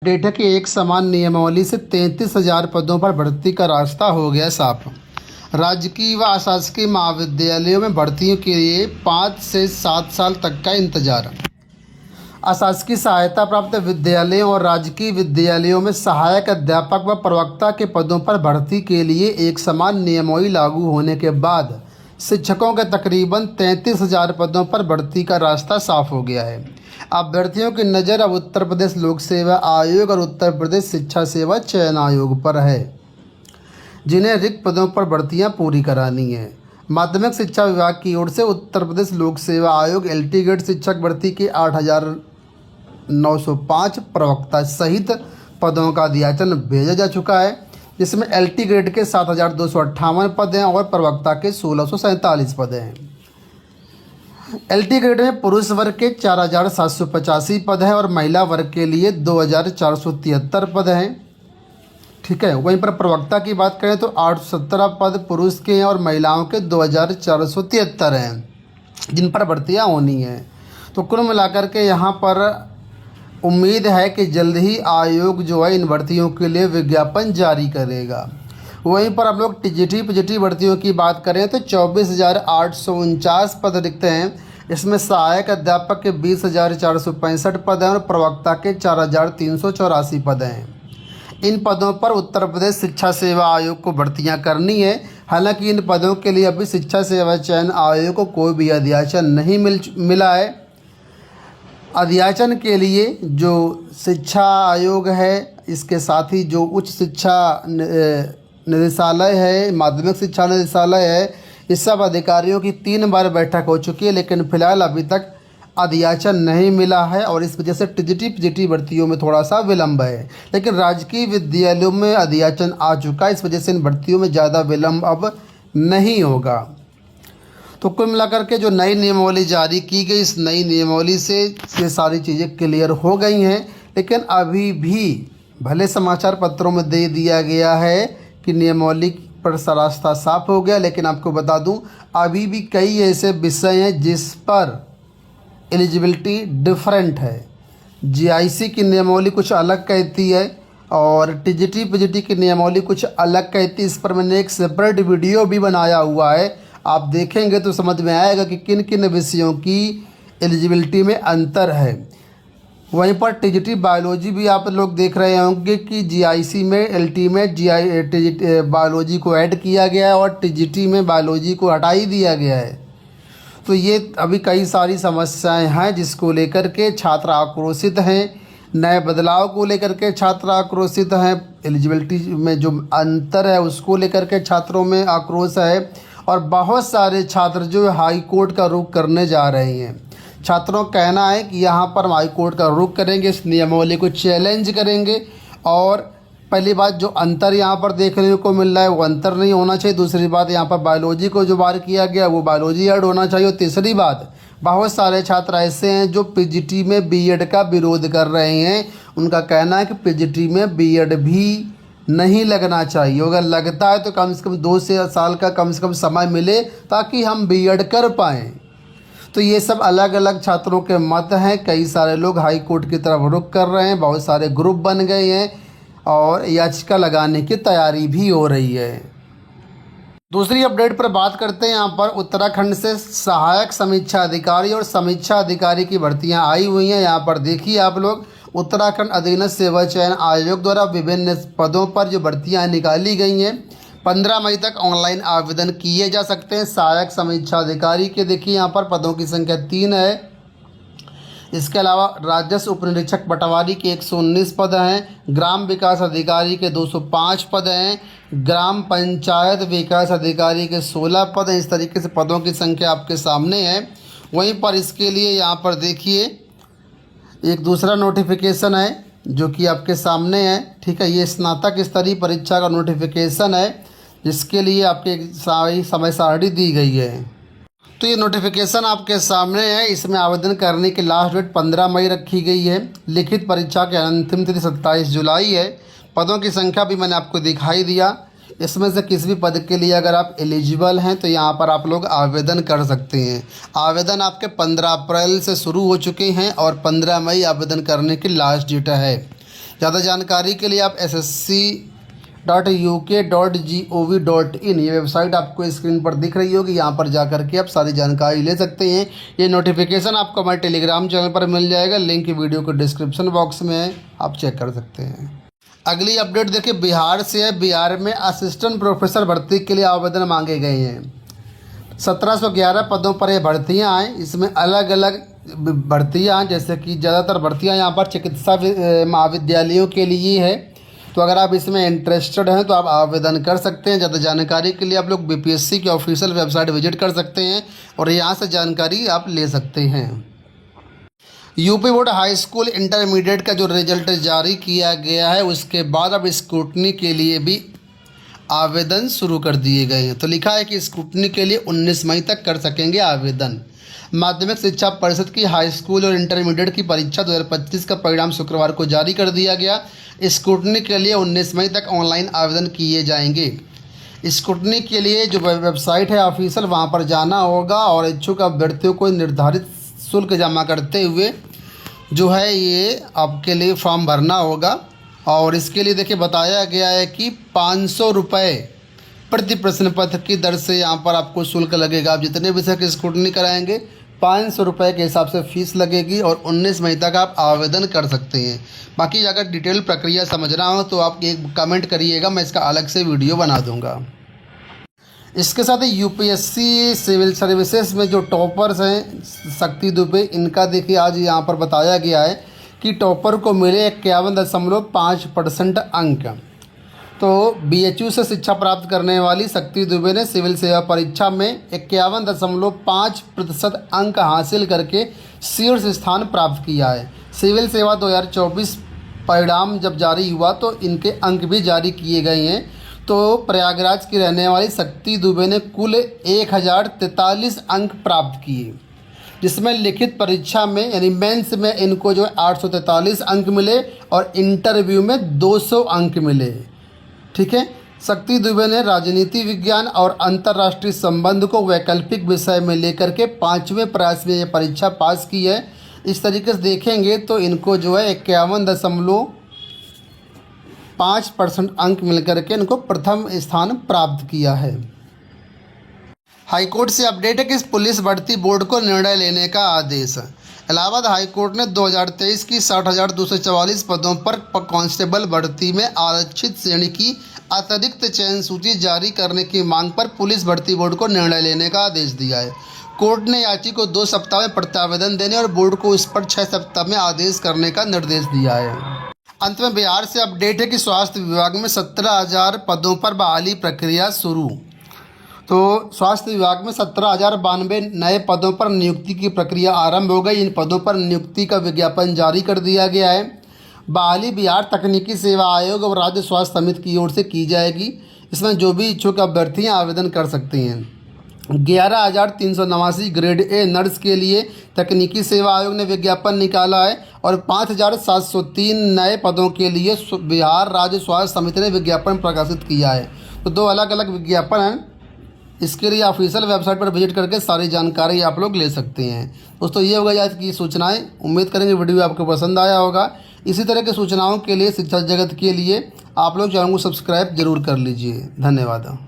Update है कि एक समान नियमावली से 33,000 पदों पर भर्ती का रास्ता हो गया साफ। राजकीय व अशासकीय महाविद्यालयों में भर्तियों के लिए 5 से 7 साल तक का इंतजार। अशासकीय सहायता प्राप्त विद्यालयों और राजकीय विद्यालयों में सहायक अध्यापक व प्रवक्ता के पदों पर भर्ती के लिए एक समान नियमावली लागू होने के बाद शिक्षकों के तकरीबन 33,000 पदों पर भर्ती का रास्ता साफ हो गया है। अभ्यर्थियों की नज़र अब उत्तर प्रदेश लोक सेवा आयोग और उत्तर प्रदेश शिक्षा सेवा चयन आयोग पर है, जिन्हें रिक्त पदों पर भर्तियां पूरी करानी है। माध्यमिक शिक्षा विभाग की ओर से उत्तर प्रदेश लोक सेवा आयोग LT ग्रेड शिक्षक भर्ती के 8,905 प्रवक्ता सहित पदों का अध्याचन भेजा जा चुका है, जिसमें LT ग्रेड के 7,258 पद हैं और प्रवक्ता के 1,647 पद हैं। LT ग्रेड में पुरुष वर्ग के 4,785 पद हैं और महिला वर्ग के लिए 2,473 पद हैं। ठीक है, वहीं पर प्रवक्ता की बात करें तो 817 पद पुरुष के हैं और महिलाओं के 2,473 हैं, जिन पर भर्तियां होनी हैं। तो कुल मिलाकर के यहाँ पर उम्मीद है कि जल्द ही आयोग जो है इन भर्तियों के लिए विज्ञापन जारी करेगा। वहीं पर हम लोग TGT PGT भर्तियों की बात करें तो 24,849 पद रिक्त हैं। इसमें सहायक अध्यापक के 20,465 पद हैं और प्रवक्ता के 4,384 पद हैं। इन पदों पर उत्तर प्रदेश शिक्षा सेवा आयोग को भर्तियां करनी है। हालांकि इन पदों के लिए अभी शिक्षा सेवा चयन आयोग को कोई भी अध्याचन नहीं मिला है। अध्याचन के लिए जो शिक्षा आयोग है, इसके साथ ही जो उच्च शिक्षा निदेशालय है, माध्यमिक शिक्षा निदेशालय है, इस सब अधिकारियों की 3 बार बैठक हो चुकी है, लेकिन फिलहाल अभी तक अध्याचन नहीं मिला है और इस वजह से TGT PGT भर्तियों में थोड़ा सा विलंब है। लेकिन राजकीय विद्यालयों में अध्याचन आ चुका है, इस वजह से इन भर्तियों में ज़्यादा विलंब अब नहीं होगा। तो कुल मिलाकर के जो नई नियमावली जारी की गई, इस नई नियमावली से ये सारी चीज़ें क्लियर हो गई हैं, लेकिन अभी भी भले समाचार पत्रों में दे दिया गया है कि नियमावली पर रास्ता साफ हो गया, लेकिन आपको बता दूं अभी भी कई ऐसे विषय हैं जिस पर एलिजिबिलिटी डिफरेंट है। GIC की नियमावली कुछ अलग कहती है और TGT PGT की नियमावली कुछ अलग कहती है। इस पर मैंने एक सेपरेट वीडियो भी बनाया हुआ है, आप देखेंगे तो समझ में आएगा कि किन किन विषयों की एलिजिबिलिटी में अंतर है। वहीं पर TGT बायोलॉजी भी आप लोग देख रहे होंगे कि GIC में LT में TGT बायोलॉजी को ऐड किया गया है और TGT में बायोलॉजी को हटा ही दिया गया है। तो ये अभी कई सारी समस्याएं हैं जिसको लेकर के छात्र आक्रोशित हैं। नए बदलाव को लेकर के छात्र आक्रोशित हैं। एलिजिबिलिटी में जो अंतर है उसको लेकर के छात्रों में आक्रोश है और बहुत सारे छात्र जो हाई कोर्ट का रुख करने जा रहे हैं। छात्रों का कहना है कि यहाँ पर हम हाई कोर्ट का रुख करेंगे, इस नियमावली को चैलेंज करेंगे। और पहली बात, जो अंतर यहाँ पर देखने को मिल रहा है वो अंतर नहीं होना चाहिए। दूसरी बात, यहाँ पर बायोलॉजी को जो बार किया गया वो बायोलॉजी ऐड होना चाहिए। और तीसरी बात, बहुत सारे छात्र ऐसे हैं जो PGT में B.Ed का विरोध कर रहे हैं। उनका कहना है कि PGT में B.Ed भी नहीं लगना चाहिए, अगर लगता है तो कम से कम 2 साल का कम से कम समय मिले ताकि हम B.Ed कर पाएँ। तो ये सब अलग अलग छात्रों के मत हैं। कई सारे लोग हाई कोर्ट की तरफ रुख कर रहे हैं, बहुत सारे ग्रुप बन गए हैं और याचिका लगाने की तैयारी भी हो रही है। दूसरी अपडेट पर बात करते हैं। यहाँ पर उत्तराखंड से सहायक समीक्षा अधिकारी और समीक्षा अधिकारी की भर्तियां आई हुई हैं। यहाँ पर देखिए आप लोग, उत्तराखंड अधीनस्थ सेवा चयन आयोग द्वारा विभिन्न पदों पर जो भर्तियां निकाली गई हैं, 15 मई तक ऑनलाइन आवेदन किए जा सकते हैं। सहायक समीक्षा अधिकारी के देखिए यहाँ पर पदों की संख्या 3 है। इसके अलावा राजस्व उप निरीक्षक पटवारी के 119 पद हैं। ग्राम विकास अधिकारी के 205 पद हैं। ग्राम पंचायत विकास अधिकारी के 16 पद हैं। इस तरीके से पदों की संख्या आपके सामने है। वहीं पर इसके लिए यहाँ पर देखिए एक दूसरा नोटिफिकेशन है जो कि आपके सामने है। ठीक है, ये स्नातक स्तरीय परीक्षा का नोटिफिकेशन है जिसके लिए आपके सारी समय सारणी दी गई है। तो ये नोटिफिकेशन आपके सामने है। इसमें आवेदन करने की लास्ट डेट 15 मई रखी गई है। लिखित परीक्षा की अंतिम तिथि 27 जुलाई है। पदों की संख्या भी मैंने आपको दिखाई दिया। इसमें से किसी भी पद के लिए अगर आप एलिजिबल हैं तो यहाँ पर आप लोग आवेदन कर सकते हैं। आवेदन आपके 15 अप्रैल से शुरू हो चुके हैं और 15 मई आवेदन करने की लास्ट डेट है। ज़्यादा जानकारी के लिए आप ssc.uk.gov.in ये वेबसाइट आपको स्क्रीन पर दिख रही होगी, यहाँ पर जा करके आप सारी जानकारी ले सकते हैं। ये नोटिफिकेशन आपको हमारे टेलीग्राम चैनल पर मिल जाएगा, लिंक वीडियो को डिस्क्रिप्शन बॉक्स में है, आप चेक कर सकते हैं। अगली अपडेट देखिए बिहार से है। बिहार में असिस्टेंट प्रोफेसर भर्ती के लिए आवेदन मांगे गए हैं। 1711 पदों पर ये भर्तियाँ हैं। इसमें अलग अलग भर्तियाँ, जैसे कि ज़्यादातर भर्तियाँ यहाँ पर चिकित्सा महाविद्यालयों के लिए है। तो अगर आप इसमें इंटरेस्टेड हैं तो आप आवेदन कर सकते हैं। ज़्यादा जानकारी के लिए आप लोग बीपीएससी की ऑफिशियल वेबसाइट विजिट कर सकते हैं और यहाँ से जानकारी आप ले सकते हैं। UP board high school intermediate का जो रिजल्ट जारी किया गया है उसके बाद अब स्क्रूटनी के लिए भी आवेदन शुरू कर दिए गए हैं। तो लिखा है कि स्क्रूटनी के लिए 19 मई तक कर सकेंगे आवेदन। माध्यमिक शिक्षा परिषद की हाई स्कूल और इंटरमीडिएट की परीक्षा 2025 का परिणाम शुक्रवार को जारी कर दिया गया। स्क्रूटनी के लिए 19 मई तक ऑनलाइन आवेदन किए जाएंगे। स्क्रूटनी के लिए जो वेबसाइट है ऑफिशियल, वहाँ पर जाना होगा और इच्छुक अभ्यर्थियों को निर्धारित शुल्क जमा करते हुए जो है ये आपके लिए फॉर्म भरना होगा। और इसके लिए देखिए बताया गया है कि 500 रुपये प्रति प्रश्न पत्र की दर से यहाँ पर आपको शुल्क लगेगा। आप जितने विषय की स्क्रूटनी कराएंगे 500 रुपये के हिसाब से फीस लगेगी और 19 मई तक आप आवेदन कर सकते हैं। बाकी अगर डिटेल प्रक्रिया समझना हो तो आप एक कमेंट करिएगा, मैं इसका अलग से वीडियो बना दूँगा। इसके साथ ही यूपीएससी सिविल सर्विसेज में जो टॉपर्स हैं शक्ति दुबे, इनका देखिए आज यहाँ पर बताया गया है कि टॉपर को मिले 51.5% अंक। तो बीएचयू से शिक्षा प्राप्त करने वाली शक्ति दुबे ने सिविल सेवा परीक्षा में 51.5% अंक हासिल करके शीर्ष स्थान प्राप्त किया है। सिविल सेवा 2024 परिणाम जब जारी हुआ तो इनके अंक भी जारी किए गए हैं। तो प्रयागराज की रहने वाली शक्ति दुबे ने कुल 1043 अंक प्राप्त किए, जिसमें लिखित परीक्षा में यानी मेंस में इनको जो 843 अंक मिले और इंटरव्यू में 200 अंक मिले। ठीक है। शक्ति दुबे ने राजनीति विज्ञान और अंतर्राष्ट्रीय संबंध को वैकल्पिक विषय में लेकर के 5वें प्रयास में ये परीक्षा पास की है। इस तरीके से देखेंगे तो इनको जो है 51.5% अंक मिलकर के इनको प्रथम स्थान प्राप्त किया है। हाईकोर्ट से अपडेट है कि पुलिस भर्ती बोर्ड को निर्णय लेने का आदेश। इलाहाबाद हाईकोर्ट ने 2023 की 60,244 पदों पर कांस्टेबल भर्ती में आरक्षित श्रेणी की अतिरिक्त चयन सूची जारी करने की मांग पर पुलिस भर्ती बोर्ड को निर्णय लेने का आदेश दिया है। कोर्ट ने याची को 2 सप्ताह में प्रत्यावेदन देने और बोर्ड को इस पर 6 सप्ताह में आदेश करने का निर्देश दिया है। अंत में बिहार से अपडेट है कि स्वास्थ्य विभाग में 17,000 पदों पर बहाली प्रक्रिया शुरू। तो स्वास्थ्य विभाग में 17,092 नए पदों पर नियुक्ति की प्रक्रिया आरंभ हो गई। इन पदों पर नियुक्ति का विज्ञापन जारी कर दिया गया है। बहाली बिहार तकनीकी सेवा आयोग और राज्य स्वास्थ्य समिति की ओर से की जाएगी। इसमें जो भी इच्छुक अभ्यर्थियाँ आवेदन कर सकती हैं। 11,389 ग्रेड ए नर्स के लिए तकनीकी सेवा आयोग ने विज्ञापन निकाला है और 5,703 नए पदों के लिए बिहार राज्य स्वास्थ्य समिति ने विज्ञापन प्रकाशित किया है। तो 2 अलग अलग विज्ञापन हैं। इसके लिए ऑफिशियल वेबसाइट पर विजिट करके सारी जानकारी आप लोग ले सकते हैं। दोस्तों ये होगा आज की सूचनाएं। उम्मीद करेंगे वीडियो आपको पसंद आया होगा। इसी तरह के सूचनाओं के लिए शिक्षा जगत के लिए आप लोग चैनल को सब्सक्राइब जरूर कर लीजिए। धन्यवाद।